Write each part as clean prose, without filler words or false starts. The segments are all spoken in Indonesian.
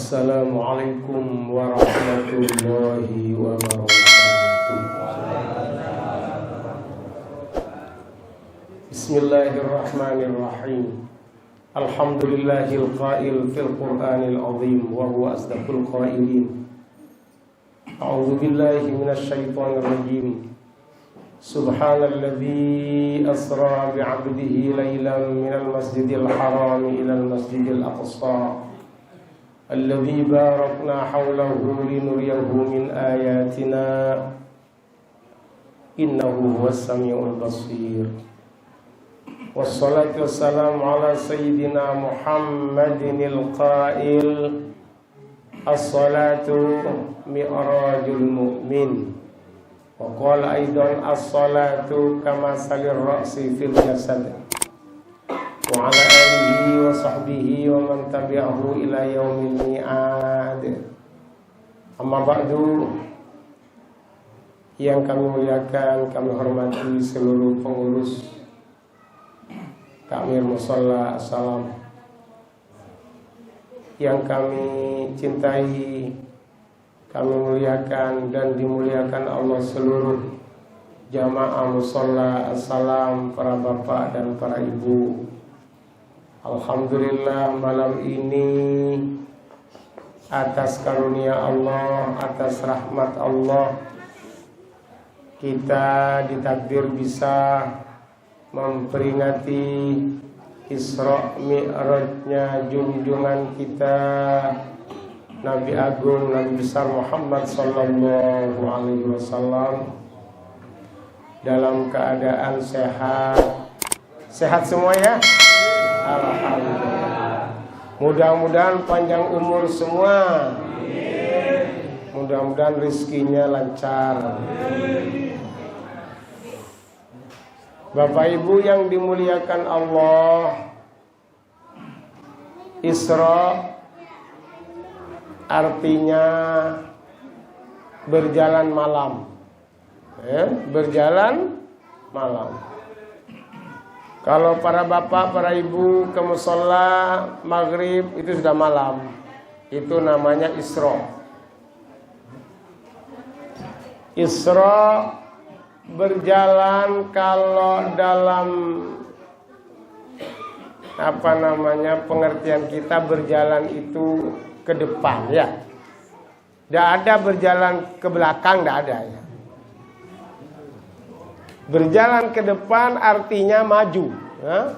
Assalamualaikum warahmatullahi wabarakatuh. Bismillahirrahmanirrahim. Alhamdulillahil qail fil Qur'anil azim wa huwa asdaqul qailin. A'udzu billahi minasy syaithanir rajim. Subhanalladzi asra bi'abdihi lailan minal masjidil haram ilal masjidil aqsa alladzi barakna hawlahu linuriyahu min ayatina innahu huwas samiul basir. Wassalatu wassalamu ala sayyidina Muhammadinil qail as-salatu mi'rajul mu'min. Wa qala aidan as-salatu kama salir ra'si fil jasad. Wa ala alihi wa sahbihi wa man tabi'ahu ila yaumil mi'ad. Amma ba'du. Yang kami muliakan, kami hormati seluruh pengurus Takmir Musholla As-Salam, yang kami cintai, kami muliakan dan dimuliakan Allah seluruh jamaah Musholla As-Salam, para bapak dan para ibu. Alhamdulillah malam ini atas karunia Allah, atas rahmat Allah, kita ditakdir bisa memperingati Isra Mi'rajnya junjungan kita Nabi Agung, Nabi besar Muhammad sallallahu alaihi wasallam dalam keadaan sehat. Sehat semua ya? Alhamdulillah. Mudah-mudahan panjang umur semua. Mudah-mudahan rezekinya lancar. Bapak Ibu yang dimuliakan Allah, Isra artinya berjalan malam, berjalan malam. Kalau para bapak, para ibu ke musholla maghrib itu sudah malam, itu namanya Isra. Isra berjalan kalau dalam pengertian kita berjalan itu ke depan ya. Tidak ada berjalan ke belakang, tidak ada ya. Berjalan ke depan artinya maju ya?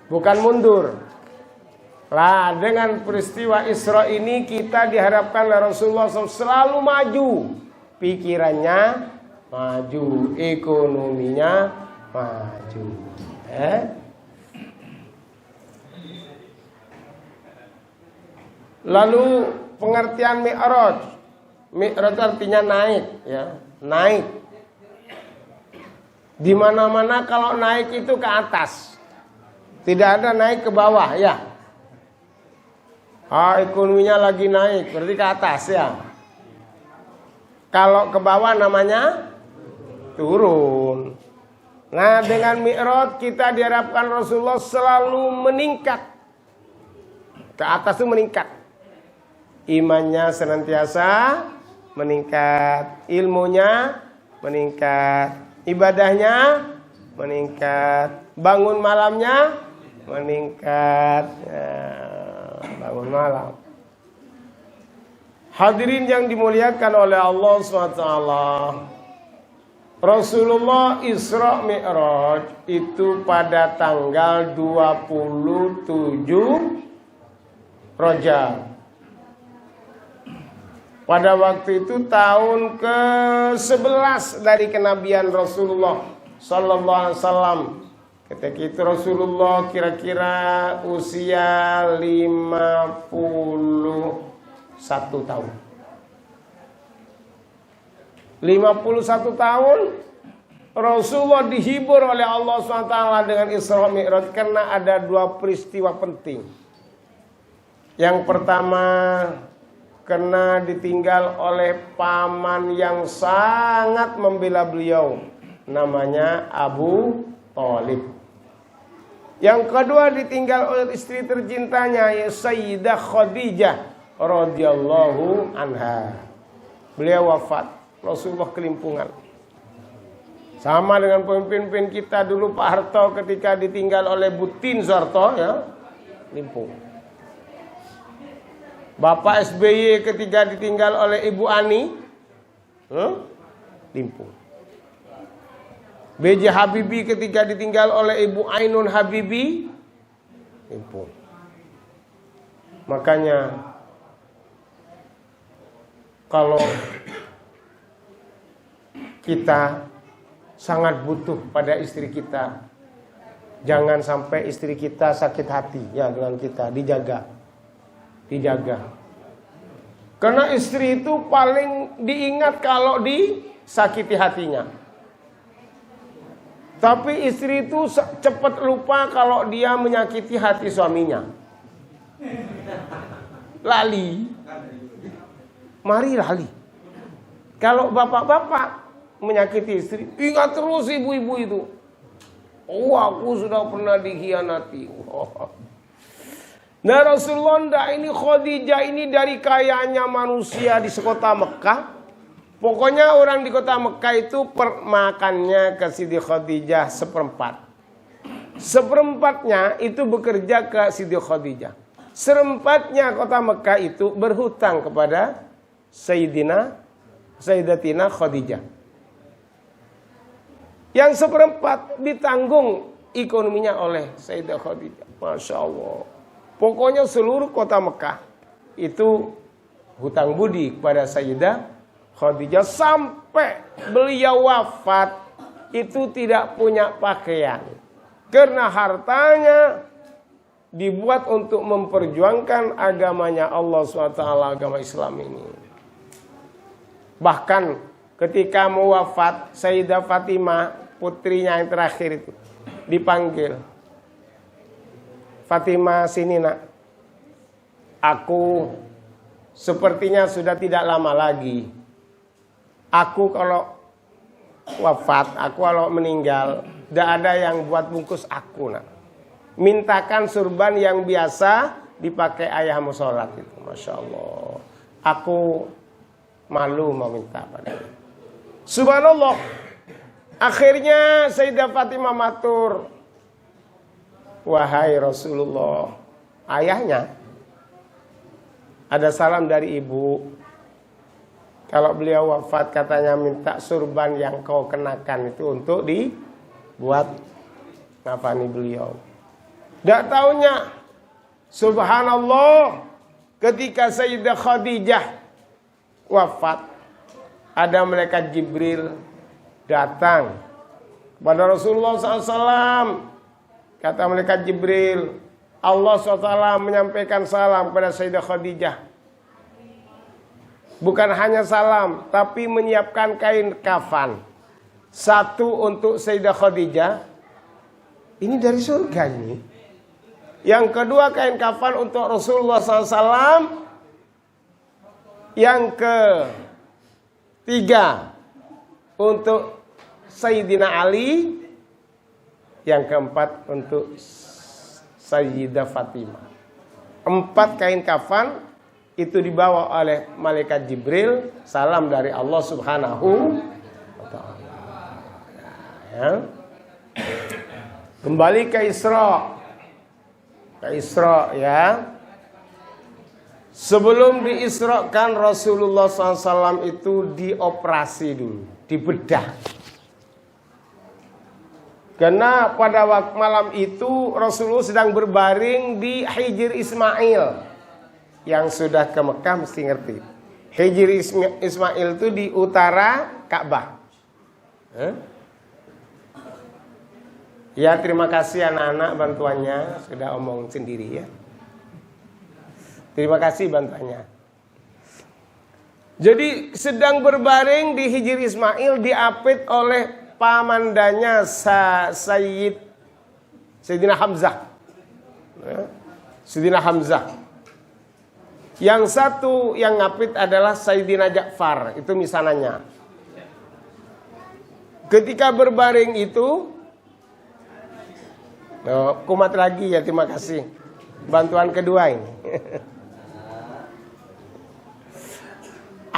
Bukan mundur. Lah dengan peristiwa Isra ini kita diharapkan oleh Rasulullah SAW selalu maju. Pikirannya maju, ekonominya maju. Lalu pengertian mi'raj. Mi'raj artinya naik, ya, naik. Di mana-mana kalau naik itu ke atas. Tidak ada naik ke bawah, ya. Ekonominya lagi naik, berarti ke atas, ya. Kalau ke bawah namanya turun. Nah, dengan mi'raj kita diharapkan Rasulullah selalu meningkat. Ke atas itu meningkat. Imannya senantiasa meningkat, ilmunya meningkat, ibadahnya meningkat, bangun malamnya meningkat. Bangun malam. Hadirin yang dimuliakan oleh Allah SWT, Rasulullah Isra Mi'raj itu pada tanggal 27 Rajab. Pada waktu itu tahun ke-11 dari kenabian Rasulullah sallallahu alaihi wasallam. Ketika itu Rasulullah kira-kira usia 51 tahun. 51 tahun Rasulullah dihibur oleh Allah SWT dengan Isra Mi'raj karena ada dua peristiwa penting. Yang pertama, karena ditinggal oleh paman yang sangat membela beliau, namanya Abu Thalib. Yang kedua, ditinggal oleh istri tercintanya, Sayyidah Khadijah radhiyallahu anha. Beliau wafat, Rasulullah kelimpungan. Sama dengan pemimpin-pemimpin kita dulu, Pak Harto ketika ditinggal oleh Butin Soeharto, ya, limpung. Bapak SBY ketika ditinggal oleh Ibu Ani, limpung. B.J. Habibie ketika ditinggal oleh Ibu Ainun Habibie, limpung. Makanya kalau kita sangat butuh pada istri kita, jangan sampai istri kita sakit hati ya dengan kita, dijaga. Karena istri itu paling diingat kalau disakiti hatinya. Tapi istri itu cepat lupa kalau dia menyakiti hati suaminya. Lali. Mari lali. Kalau bapak-bapak menyakiti istri, ingat terus ibu-ibu itu. Oh, aku sudah pernah dikhianati. Nah, Rasulullah enggak, ini Khadijah ini dari kayanya manusia di sekota Mekah. Pokoknya orang di kota Mekah itu makannya ke Siti Khadijah seperempat. Seperempatnya itu bekerja ke Siti Khadijah. Serempatnya kota Mekah itu berhutang kepada Sayyidatina Khadijah. Yang seperempat ditanggung ekonominya oleh Sayyidah Khadijah. Masya Allah. Pokoknya seluruh kota Mekah itu hutang budi kepada Sayyidah Khadijah. Sampai beliau wafat itu tidak punya pakaian. Karena hartanya dibuat untuk memperjuangkan agamanya Allah SWT, agama Islam ini. Bahkan ketika mau wafat, Sayyidah Fatimah, putrinya yang terakhir itu, dipanggil. Fatimah, sini nak. Aku sepertinya sudah tidak lama lagi. Aku kalau wafat, aku kalau meninggal, tidak ada yang buat bungkus aku nak. Mintakan surban yang biasa dipakai ayahmu sholat itu. Masya Allah. Aku malu mau minta padanya. Subhanallah. Akhirnya Sayyidah Fatimah matur, wahai Rasulullah, ayahnya ada salam dari ibu. Kalau beliau wafat katanya minta surban yang kau kenakan itu untuk dibuat ngafani beliau. Tidak taunya, subhanallah, ketika Sayyidah Khadijah wafat, ada malaikat Jibril datang kepada Rasulullah SAW. Kata malaikat Jibril, Allah SWT menyampaikan salam kepada Sayyidah Khadijah. Bukan hanya salam, tapi menyiapkan kain kafan. Satu untuk Sayyidah Khadijah, ini dari surga ini. Yang kedua kain kafan untuk Rasulullah SAW. Yang ketiga untuk Sayyidina Ali. Yang keempat untuk Sayyidah Fatimah. 4 kain kafan itu dibawa oleh malaikat Jibril, salam dari Allah Subhanahu wa Ta'ala. Ya. Kembali ke Isra. Ya. Sebelum diisrakan Rasulullah SAW itu dioperasi dulu, dibedah. Karena pada waktu malam itu Rasulullah sedang berbaring di Hijr Ismail. Yang sudah ke Mekah mesti ngerti. Hijr Ismail itu di utara Ka'bah. Ya, terima kasih anak-anak bantuannya. Sudah omong sendiri ya. Terima kasih bantuannya. Jadi sedang berbaring di Hijr Ismail, diapit oleh pamandanya Sayyidina Hamzah. Sayyidina Hamzah. Yang satu yang ngapit adalah Sayyidina Ja'far, itu misananya. Ketika berbaring itu, kumat lagi ya, terima kasih. Bantuan kedua ini.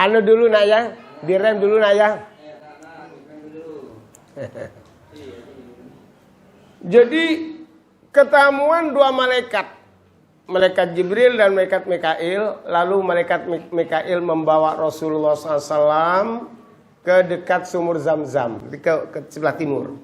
Anu dulu nak ya, direm dulu nak ya. Jadi ketemuan dua malaikat, malaikat Jibril dan malaikat Mikail. Lalu malaikat Mikail membawa Rasulullah SAW ke dekat sumur Zam-Zam, ke sebelah timur.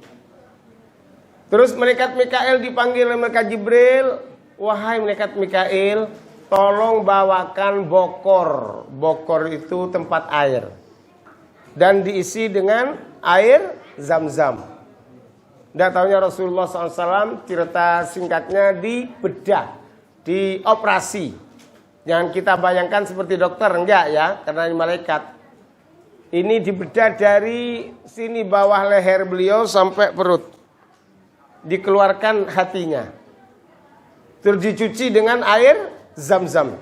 Terus malaikat Mikail dipanggil oleh malaikat Jibril, wahai malaikat Mikail, tolong bawakan bokor. Bokor itu tempat air dan diisi dengan air Zam-Zam. Dan tahunya Rasulullah SAW, cerita singkatnya, dibedah, dioperasi. Jangan kita bayangkan seperti dokter, enggak ya, karena ini malaikat. Ini dibedah dari sini bawah leher beliau sampai perut. Dikeluarkan hatinya. Terus dicuci dengan air Zam-Zam.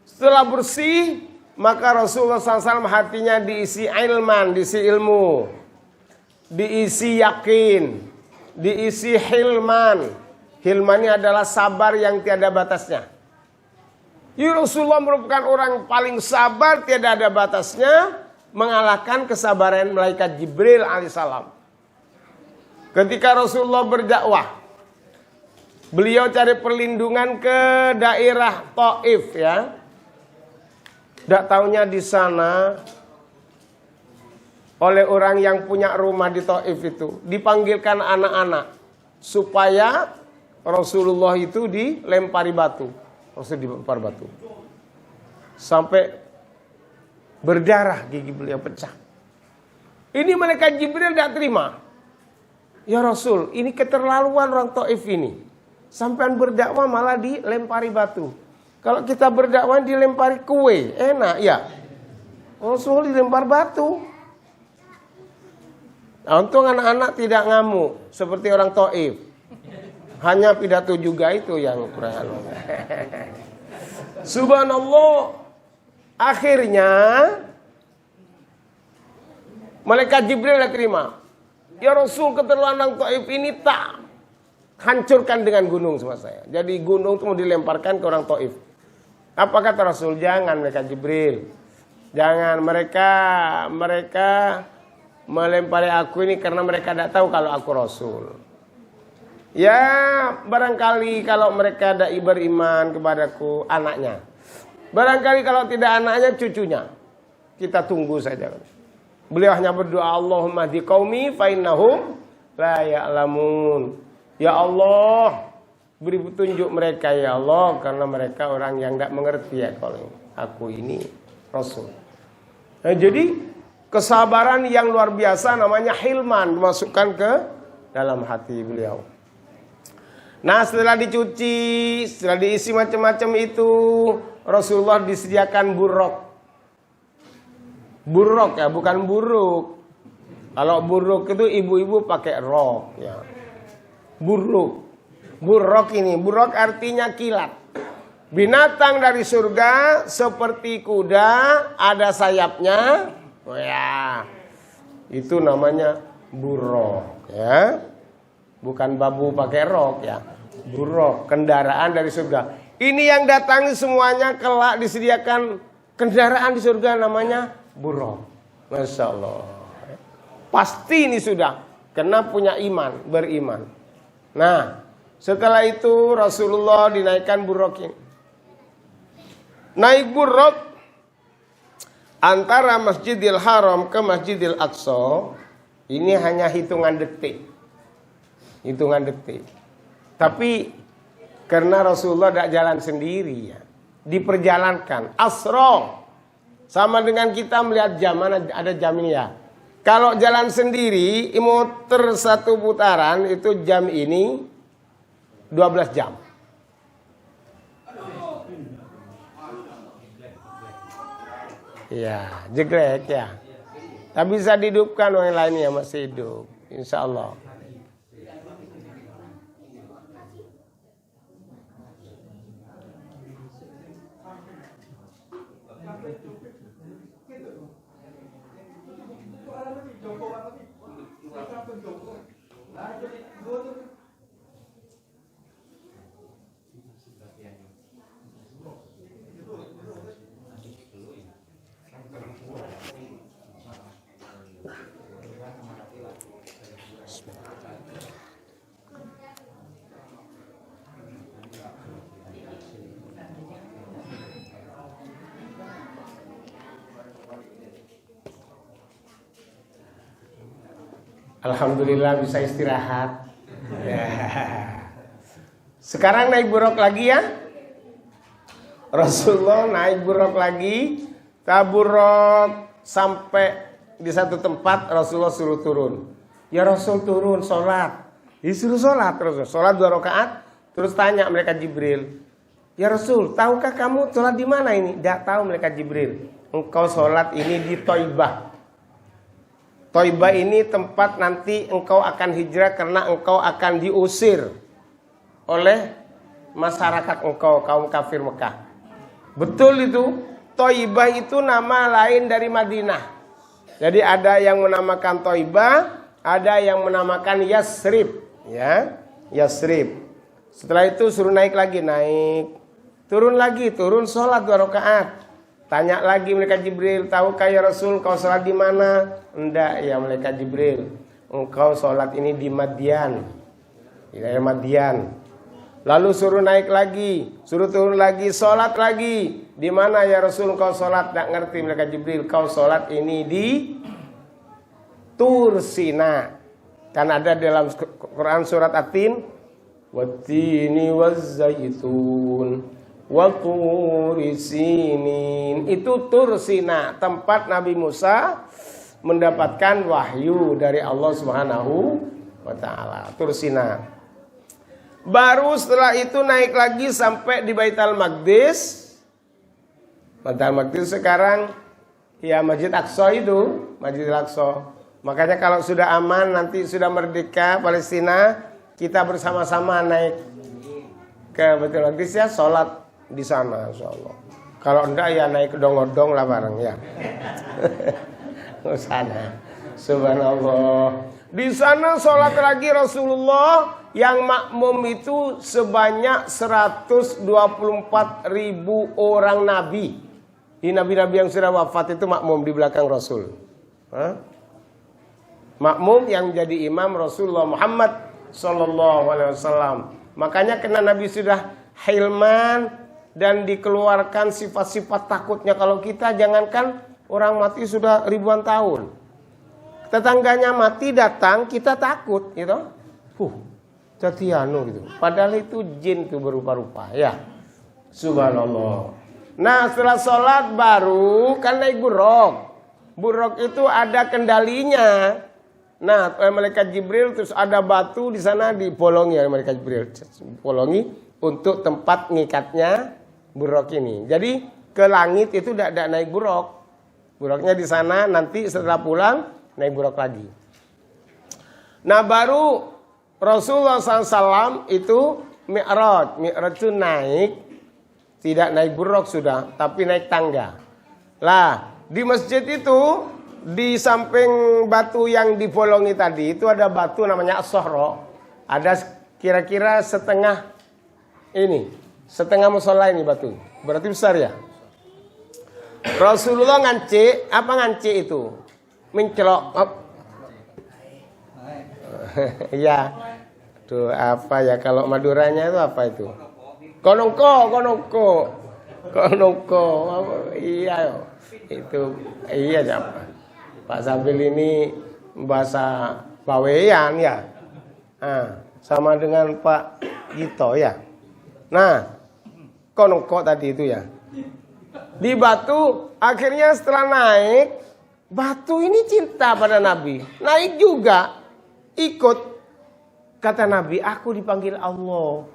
Setelah bersih, maka Rasulullah SAW hatinya diisi ilman, diisi ilmu. Diisi yakin, diisi hilman. Hilman ini adalah sabar yang tiada batasnya. Ya, Rasulullah merupakan orang paling sabar, tiada ada batasnya, mengalahkan kesabaran malaikat Jibril alaihissalam. Ketika Rasulullah berdakwah, beliau cari perlindungan ke daerah Taif ya. Tidak taunya di sana oleh orang yang punya rumah di Taif itu dipanggilkan anak-anak supaya Rasulullah itu dilempari batu. Rasul dilempar batu sampai berdarah, gigi beliau pecah. Ini malaikat Jibril tidak terima. Ya Rasul, ini keterlaluan orang Taif ini. Sampai berdakwah malah dilempari batu. Kalau kita berdakwah dilempari kue, enak ya. Rasul dilempar batu. Nah, untung anak-anak tidak ngamuk seperti orang Taif. Hanya pidato juga itu yang kurang. Subhanallah. Akhirnya malaikat Jibril terima. Ya Rasul, keterlaluan orang Taif ini tak hancurkan dengan gunung sama saya. Jadi gunung itu mau dilemparkan ke orang Taif. Apa kata Rasul? Jangan malaikat Jibril. Jangan, mereka melempari aku ini karena mereka tidak tahu kalau aku Rasul. Ya barangkali kalau mereka tidak beriman kepadaku, anaknya. Barangkali kalau tidak anaknya, cucunya. Kita tunggu saja. Beliau hanya berdoa, Allahumma hdi qaumi fa innahum la ya'lamun. Ya Allah, beri petunjuk mereka ya Allah, karena mereka orang yang tidak mengerti ya kalau aku ini Rasul. Nah, jadi kesabaran yang luar biasa namanya hilman dimasukkan ke dalam hati beliau. Nah, setelah dicuci, setelah diisi macam-macam itu, Rasulullah disediakan buruk. Buruk ya, bukan buruk. Kalau buruk itu ibu-ibu pakai rok ya. Buruk. Buruk ini, buruk artinya kilat. Binatang dari surga seperti kuda, ada sayapnya. Oh ya, itu namanya buruk ya, bukan babu pakai rok ya, buruk kendaraan dari surga. Ini yang datangi semuanya kelak disediakan kendaraan di surga namanya buruk. Masya Allah, pasti ini sudah karena punya iman, beriman. Nah, setelah itu Rasulullah dinaikkan buruk ini, naik buruk antara Masjidil Haram ke Masjidil Aqsa ini hanya hitungan detik. Hitungan detik. Tapi karena Rasulullah tidak jalan sendiri ya, diperjalankan. Asra. Sama dengan kita melihat jam, ada jam ini ya. Kalau jalan sendiri, muter satu putaran itu jam ini 12 jam. Ya, jeglek ya. Tapi bisa dihidupkan orang lainnya masih hidup, insya Allah. Alhamdulillah bisa istirahat. Ya. Sekarang naik buruk lagi ya. Rasulullah naik buruk lagi. Taburok sampai di satu tempat Rasulullah suruh turun. Ya Rasul turun sholat. Disuruh sholat Rasul. Sholat 2 rakaat. Terus tanya malaikat Jibril. Ya Rasul, tahukah kamu sholat di mana ini? Tidak tahu malaikat Jibril. Engkau sholat ini di Thaibah. Thaibah ini tempat nanti engkau akan hijrah karena engkau akan diusir oleh masyarakat engkau, kaum kafir Mekah. Betul itu. Thaibah itu nama lain dari Madinah. Jadi ada yang menamakan Thaibah, ada yang menamakan Yasrib, ya, Yasrib. Setelah itu suruh naik lagi, turun sholat 2 rakaat. Tanya lagi malaikat Jibril, tahukah ya Rasul kau sholat di mana? Enggak ya malaikat Jibril, engkau sholat ini di Madian, wilayah Madian. Lalu suruh naik lagi, suruh turun lagi, sholat lagi. Di mana ya Rasul kau sholat? Tak ngerti malaikat Jibril, kau sholat ini di Tur Sina. Kan ada dalam Quran surat At-Tin, wattini wazzaitun wa turi sinin. Itu Tur Sina, tempat Nabi Musa mendapatkan wahyu dari Allah Subhanahu wa taala. Tur Sina. Baru setelah itu naik lagi sampai di Baitul Maqdis. Baitul Maqdis sekarang ya Masjid Aqsa itu, Masjid Aqsa. Makanya kalau sudah aman, nanti sudah merdeka Palestina, kita bersama-sama naik ke Baitul Maqdis ya, sholat di sana insyaallah. Kalau enggak ya naik ke odong-odong lah bareng ya. Ke sana. Subhanallah. Di sana sholat lagi Rasulullah. Yang makmum itu sebanyak 124.000 orang nabi. Di nabi-nabi yang sudah wafat itu makmum di belakang Rasul. Makmum yang jadi imam Rasulullah Muhammad sallallahu alaihi wasallam. Makanya karena Nabi sudah hilman dan dikeluarkan sifat-sifat takutnya. Kalau kita jangankan orang mati sudah ribuan tahun. Tetangganya mati datang, kita takut gitu. Jatianu gitu. Padahal itu jin tuh berupa-rupa ya. Subhanallah. Nah setelah sholat baru kan naik buruk. Buruk itu ada kendalinya. Nah malaikat Jibril terus ada batu di sana dipolongi oleh malaikat Jibril. Polongi untuk tempat ngikatnya buruk ini. Jadi ke langit itu tidak naik buruk. Buruknya di sana, nanti setelah pulang naik buruk lagi. Nah baru Rasulullah SAW itu Mi'raj. Mi'raj itu naik, tidak naik buruk sudah, tapi naik tangga. Lah, di masjid itu, di samping batu yang dipolongi tadi, itu ada batu namanya As-Sohro. Ada kira-kira setengah musola ini batu. Berarti besar ya. Rasulullah ngance, apa ngance itu? Mencelok. Ya, tuh apa ya kalau Maduranya itu apa itu? Konongko. Iya, itu iya siapa? Pak Sabil ini bahasa Bawean ya. Nah, sama dengan Pak Gito ya. Nah, konongko tadi itu ya. Di batu akhirnya setelah naik, batu ini cinta pada Nabi. Naik juga. Ikut, kata Nabi, aku dipanggil Allah.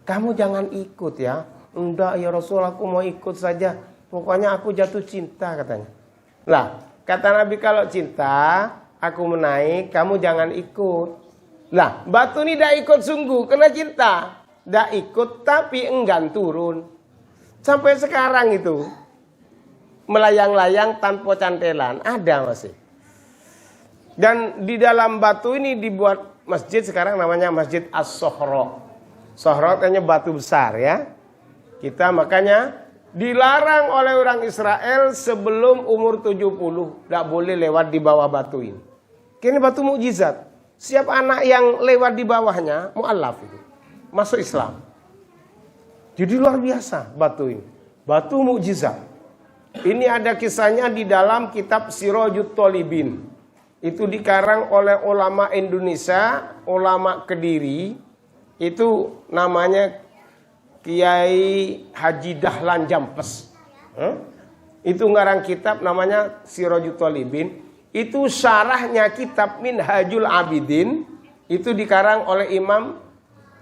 Kamu jangan ikut ya. Enggak ya Rasul, aku mau ikut saja. Pokoknya aku jatuh cinta katanya. Lah, kata Nabi kalau cinta, aku menaik, kamu jangan ikut. Lah, batu ini tidak ikut sungguh, kena cinta. Tidak ikut tapi enggan turun. Sampai sekarang itu, melayang-layang tanpa cantelan, ada masih. Dan di dalam batu ini dibuat masjid sekarang namanya Masjid As-Sohro. Sohro artinya batu besar ya. Kita makanya dilarang oleh orang Israel sebelum umur 70. Tidak boleh lewat di bawah batu ini. Ini batu mukjizat. Siap anak yang lewat di bawahnya, mu'allaf itu. Masuk Islam. Jadi luar biasa batu ini. Batu mukjizat. Ini ada kisahnya di dalam kitab Sirajut Thalibin. Itu dikarang oleh ulama Indonesia, ulama Kediri. Itu namanya Kiai Haji Dahlan Jampes. Itu ngarang kitab namanya Sirajul Talibin. Itu syarahnya kitab Minhajul Abidin. Itu dikarang oleh Imam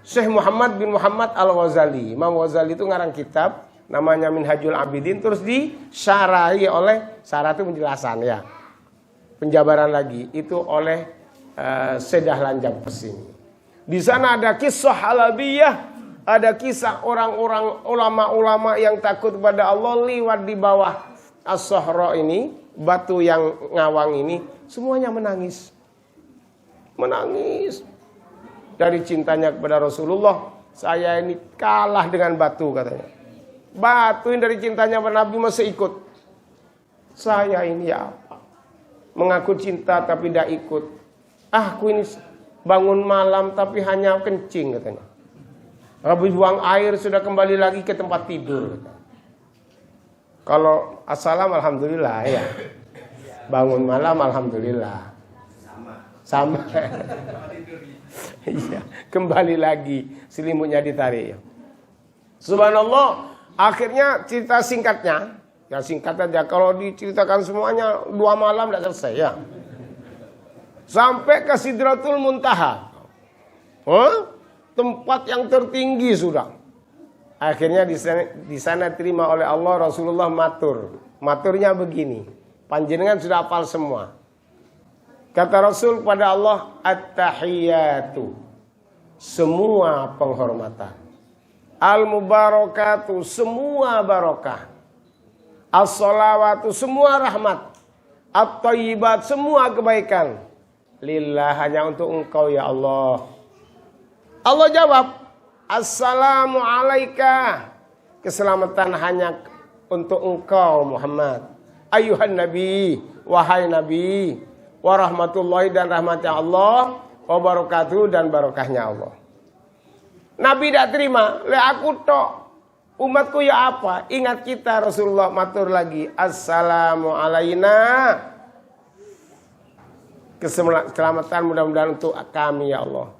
Syekh Muhammad bin Muhammad Al-Ghazali. Imam Ghazali itu ngarang kitab namanya Minhajul Abidin. Terus disyarahi oleh, syarah itu penjelasan ya, penjabaran lagi. Itu oleh Syekh Dahlan Jampes ini. Di sana ada kisah halabiyah, ada kisah orang-orang ulama-ulama yang takut kepada Allah lewat di bawah As-Sahra ini, batu yang ngawang ini, semuanya menangis. Menangis dari cintanya kepada Rasulullah. Saya ini kalah dengan batu katanya. Batu yang dari cintanya kepada Nabi masih ikut. Saya ini ya apa? Mengaku cinta tapi tidak ikut. Aku ini bangun malam tapi hanya kencing katanya. Habis buang air sudah kembali lagi ke tempat tidur. Kalau assalam alhamdulillah ya. Bangun malam alhamdulillah. Sama. Iya, kembali lagi selimutnya ditarik. Subhanallah, akhirnya cerita singkatnya, ya singkat aja. Kalau diceritakan semuanya 2 malam tidak selesai ya. Sampai ke Sidratul Muntaha. Tempat yang tertinggi sudah. Akhirnya di sana terima oleh Allah. Rasulullah matur. Maturnya begini. Panjenengan sudah hafal semua. Kata Rasul pada Allah, at-tahiyatu, semua penghormatan. Al-mubarakatu, semua barokah. As-salawatu, semua rahmat. At-tayyibat, semua kebaikan. Lillah, hanya untuk engkau ya Allah. Allah jawab, assalamu alaika, keselamatan hanya untuk engkau Muhammad. Ayuhan Nabi, wahai Nabi, warahmatullahi dan rahmatnya Allah, wabarakatuh dan barokahnya Allah. Nabi tidak terima, le aku tok, umatku ya apa? Ingat kita Rasulullah matur lagi, assalamu alaina, keselamatan mudah-mudahan untuk kami ya Allah.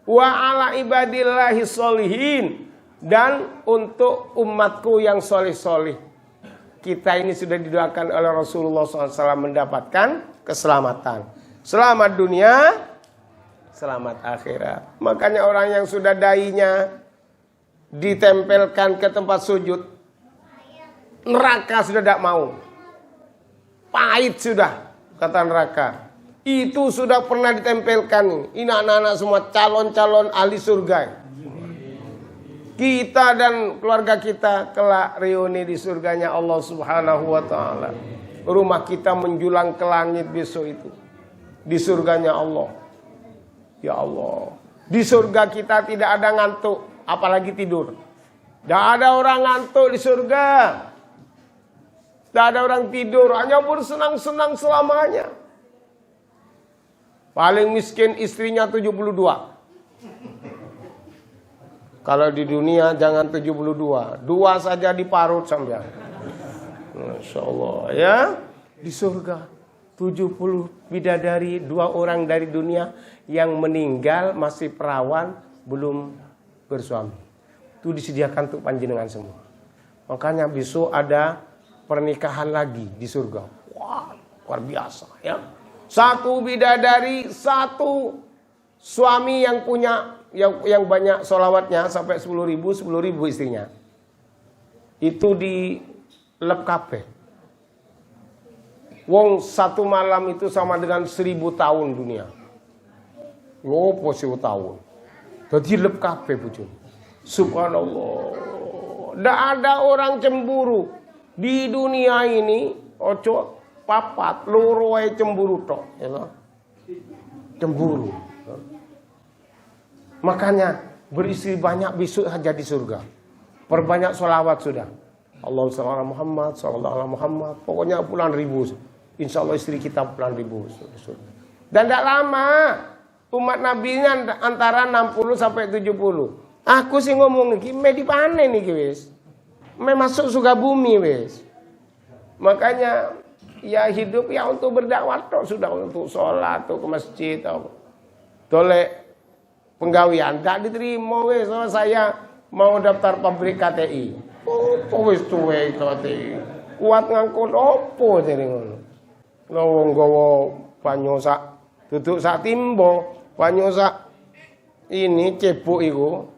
Wa ala ibadillahi sholihin, dan untuk umatku yang solih-solih. Kita ini sudah didoakan oleh Rasulullah SAW mendapatkan keselamatan. Selamat dunia, selamat akhirat. Makanya orang yang sudah dainya ditempelkan ke tempat sujud, neraka sudah tidak mau. Pahit sudah, kata neraka. Itu sudah pernah ditempelkan. Ini anak-anak semua calon-calon ahli surga. Kita dan keluarga kita kelak reuni di surganya Allah Subhanahu wa ta'ala. Rumah kita menjulang ke langit besok itu. Di surganya Allah. Ya Allah. Di surga kita tidak ada ngantuk, apalagi tidur. Tidak ada orang ngantuk di surga. Tidak ada orang tidur, hanya bersenang-senang selamanya. Paling miskin istrinya 72. Kalau di dunia jangan 72. 2 saja diparut sampean. Masya Allah ya. Di surga 70 bidadari, 2 orang dari dunia yang meninggal masih perawan, belum bersuami. Itu disediakan untuk panjenengan semua. Makanya besok ada pernikahan lagi di surga. Wah, luar biasa ya. 1 bidadari, 1 suami yang punya yang banyak sholawatnya sampai 10.000 istrinya. Itu di lep kabeh. Wong 1 malam itu sama dengan 1000 tahun dunia. Ngopo 1000 tahun. Jadi lep kabeh bojone. Subhanallah. Ndak ada orang cemburu di dunia ini. Ojo papat loro wae cemburu tok, ya. Cemburu. Makanya beristri banyak besok saja di surga. Perbanyak sholawat sudah. Allahumma shalli ala Muhammad, sallallahu alaihi Muhammad. Pokoknya puluhan ribu. Insya Allah istri kita puluhan ribu. Dan tidak lama. Umat Nabi-nya antara 60 sampai 70. Aku sih ngomong ini, me dipanen nih wis. Me masuk surga bumi wis. Makanya ya hidup ya untuk berdakwah toh, sudah untuk sholat tuh ke masjid atau tolek penggawean tak diterima wes. So, saya mau daftar pabrik KTI. Oh wes tuwe KTI. Kuat ngangkut opo jadi ngono. Wong gawa banyu sak duduk sak timbo, banyu sak ini cebuk iku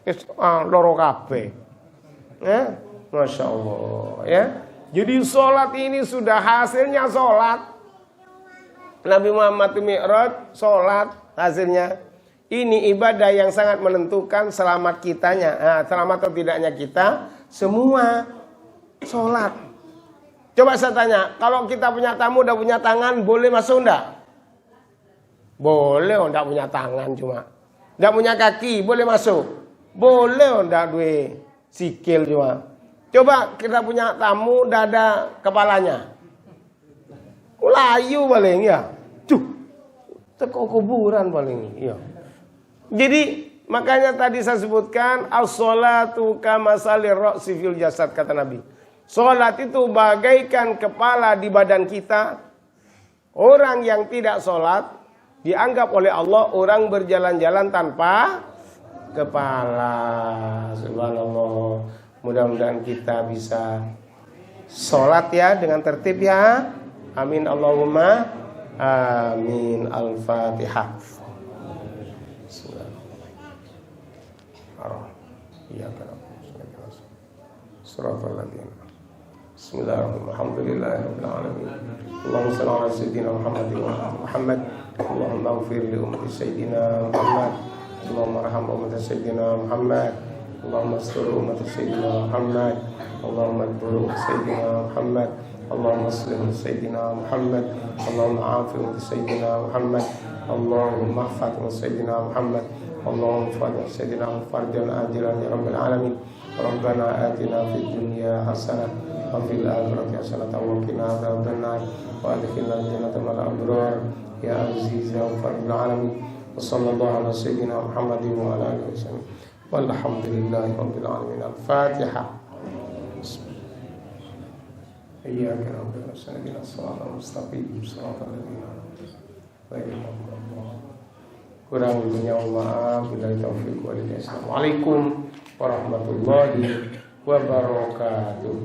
wis loro kabeh. Masya Allah ya. Jadi sholat ini sudah hasilnya sholat. Nabi Muhammad Mi'raj sholat hasilnya. Ini ibadah yang sangat menentukan selamat kitanya. Selamat atau tidaknya kita semua sholat. Coba saya tanya, kalau kita punya tamu udah punya tangan, boleh masuk enggak? Boleh, enggak punya tangan cuma. Enggak punya kaki, boleh masuk? Boleh, enggak duwe sikil cuma. Coba kita punya tamu, udah ada kepalanya. Layu paling ya. Teko kuburan paling. Ya. Jadi makanya tadi saya sebutkan as-sholatu kamasalir ra'si fil jasad, kata Nabi. Salat itu bagaikan kepala di badan kita. Orang yang tidak salat dianggap oleh Allah orang berjalan-jalan tanpa kepala. Subhanallah. Mudah-mudahan kita bisa sholat ya dengan tertib ya. Amin Allahumma amin. Al-Fatihah. Bismillahirrahmanirrahim. Alhamdulillahirabbil alamin. Allahumma shalli ala sayyidina Muhammad. Allahumma ighfir li ummati sayyidina Muhammad. Allahumma arham ummati sayyidina Muhammad. Allahumma astur ummati sayyidina Muhammad. Allahumma adbur sayyidina Muhammad. Allahumma aslih sayyidina Muhammad. Allahumma afi sayyidina Muhammad. Allahumma ihfaz sayyidina Muhammad. Allahumma ihfaz sayyidina farjan ajilan ya rabbil alamin. Rabbana atina fid dunya hasanah wa fil akhirati hasanah wa qina adzabannar wa adkhilna jannata ma'al abrar ya aziz ya rabbil alamin. Wa sallallahu ala sayyidina Muhammadin wa ala alihi wasallam. Walhamdulillahi rabbil alamin. Al-Fatihah. Iyyaka na'budu wa iyyaka nasta'in. Shiratal mustaqim. Shiratal ladzina an'amta 'alaihim. Kurang lebihnya maaf. Billahi taufiq wal hidayah. Assalamualaikum warahmatullahi wabarakatuh.